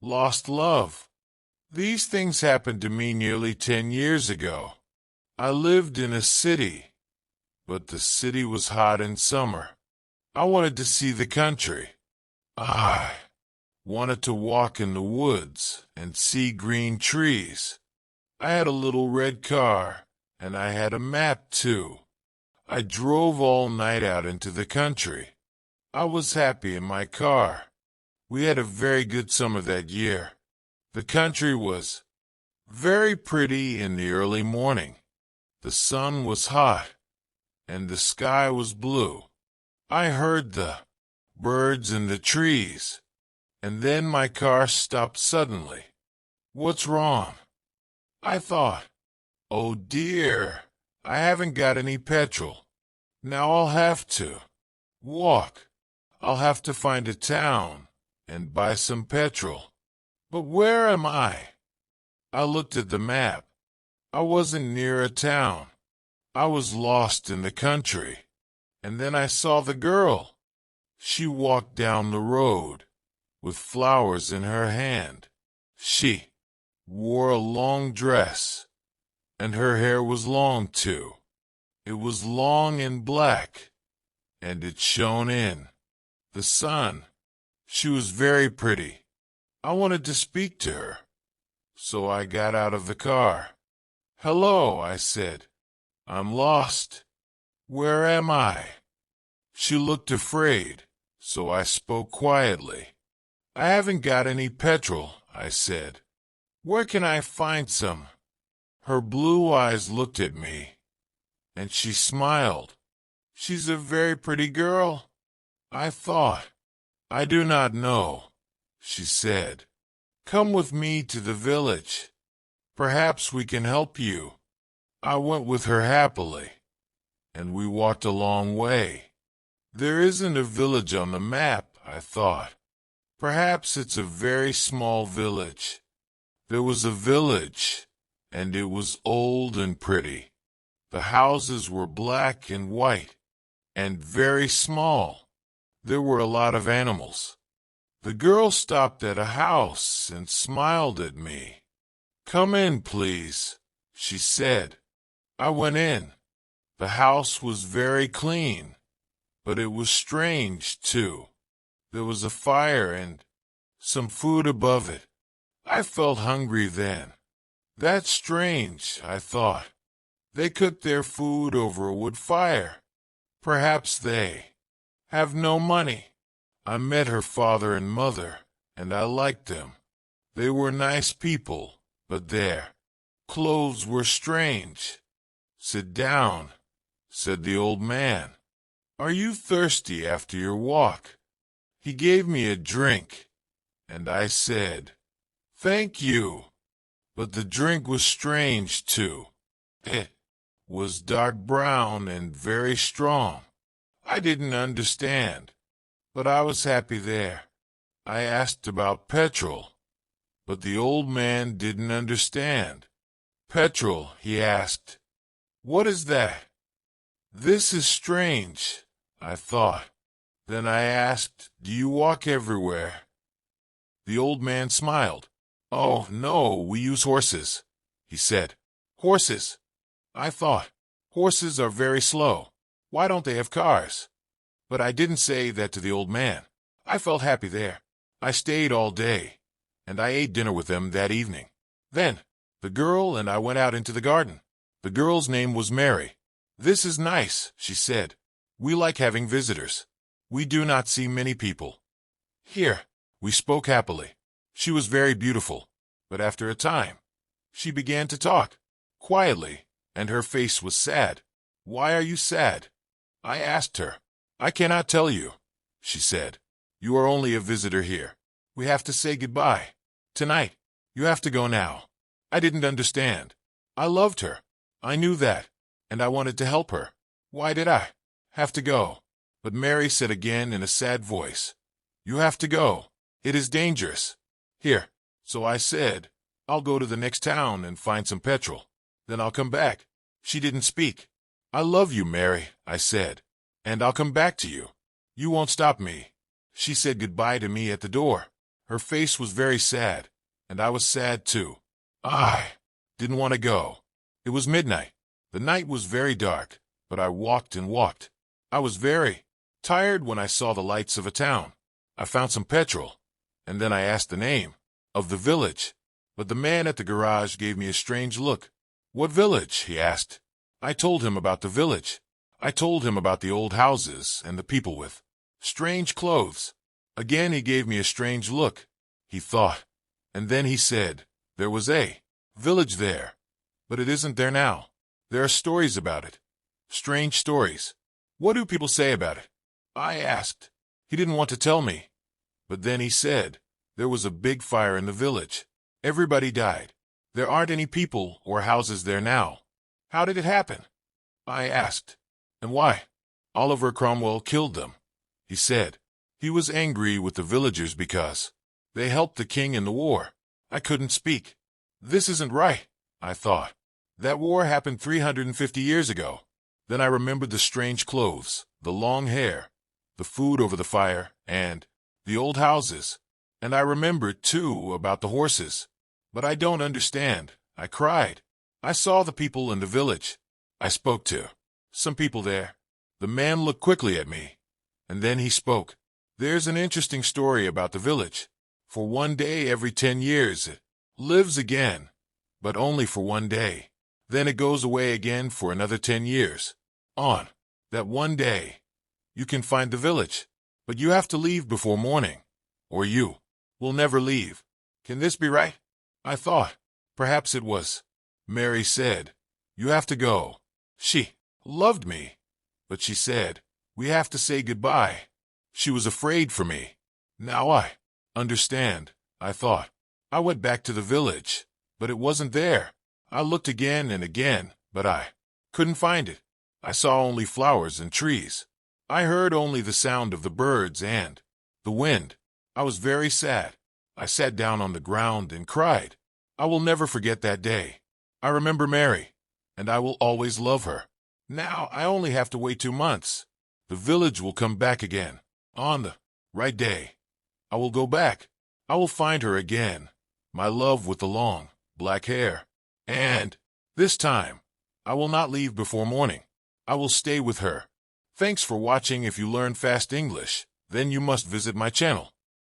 lost love. These things happened to me nearly 10 years ago. I lived in a city, but the city was hot in summer. I wanted to see the country. I wanted to walk in the woods and see green trees. I had a little red car, and I had a map too. I drove all night out into the country. I was happy in my car. We had a very good summer that year. The country was very pretty in the early morning. The sun was hot, and the sky was blue. I heard the birds in the trees, and then my car stopped suddenly. What's wrong? I thought, oh dear, I haven't got any petrol. Now I'll have to walk. I'll have to find a town and buy some petrol. But where am I? I looked at the map. I wasn't near a town. I was lost in the country. And then I saw the girl. She walked down the road with flowers in her hand. She wore a long dress, and her hair was long too. It was long and black, and it shone in the sun. She was very pretty. I wanted to speak to her, so I got out of the car. Hello, I said. I'm lost. Where am I? She looked afraid, so I spoke quietly. I haven't got any petrol, I said. Where can I find some? Her blue eyes looked at me, and she smiled. She's a very pretty girl, I thought. I do not know, she said. Come with me to the village. Perhaps we can help you. I went with her happily, and we walked a long way. There isn't a village on the map, I thought. Perhaps it's a very small village. There was a village, and it was old and pretty. The houses were black and white, and very small. There were a lot of animals. The girl stopped at a house and smiled at me. Come in, please, she said. I went in. The house was very clean, but it was strange, too. There was a fire and some food above it. I felt hungry then. That's strange, I thought. They cooked their food over a wood fire. Perhaps they have no money. I met her father and mother, and I liked them. They were nice people, but their clothes were strange. Sit down, said the old man. Are you thirsty after your walk? He gave me a drink, and I said, Thank you. But the drink was strange, too. It was dark brown and very strong. I didn't understand, but I was happy there. I asked about petrol, but the old man didn't understand. Petrol, he asked. What is that? This is strange, I thought. Then I asked, Do you walk everywhere? The old man smiled. Oh, no, we use horses, he said. Horses? I thought, horses are very slow. Why don't they have cars? But I didn't say that to the old man. I felt happy there. I stayed all day, and I ate dinner with them that evening. Then, the girl and I went out into the garden. The girl's name was Mary. This is nice, she said. We like having visitors. We do not see many people here. We spoke happily. She was very beautiful, but after a time, she began to talk quietly, and her face was sad. Why are you sad? I asked her. I cannot tell you, she said. You are only a visitor here. We have to say goodbye. Tonight, you have to go now. I didn't understand. I loved her. I knew that, and I wanted to help her. Why did I have to go? But Mary said again in a sad voice, You have to go. It is dangerous here. So I said, I'll go to the next town and find some petrol. Then I'll come back. She didn't speak. I love you, Mary, I said, and I'll come back to you. You won't stop me. She said goodbye to me at the door. Her face was very sad, and I was sad too. I didn't want to go. It was midnight. The night was very dark, but I walked and walked. I was very tired when I saw the lights of a town. I found some petrol, and then I asked the name of the village. But the man at the garage gave me a strange look. "What village?" he asked. I told him about the village. I told him about the old houses and the people with strange clothes. Again he gave me a strange look. He thought, and then he said, "There was a village there, but it isn't there now. There are stories about it. Strange stories." "What do people say about it?" I asked. He didn't want to tell me. But then he said, "There was a big fire in the village. Everybody died. There aren't any people or houses there now." "How did it happen?" I asked. "And why? Oliver Cromwell killed them," he said. "He was angry with the villagers because they helped the king in the war." I couldn't speak. This isn't right, I thought. That war happened 350 years ago. Then I remembered the strange clothes, the long hair, the food over the fire, and the old houses. And I remembered, too, about the horses. "But I don't understand," I cried. "I saw the people in the village. I spoke to some people there." The man looked quickly at me, and then he spoke. "There's an interesting story about the village. For one day every 10 years it lives again, but only for one day. Then it goes away again for another 10 years. On that one day, you can find the village, but you have to leave before morning, or you will never leave. Can this be right?" I thought. Perhaps it was. Mary said, "You have to go." She loved me, but she said, "We have to say goodbye." She was afraid for me. Now I understand, I thought. I went back to the village, but it wasn't there. I looked again and again, but I couldn't find it. I saw only flowers and trees. I heard only the sound of the birds and the wind. I was very sad. I sat down on the ground and cried. I will never forget that day. I remember Mary, and I will always love her. Now I only have to wait 2 months. The village will come back again. On the right day, I will go back. I will find her again, my love with the long, black hair. And this time, I will not leave before morning. I will stay with her. Thanks for watching. If you learn fast English, then you must visit my channel.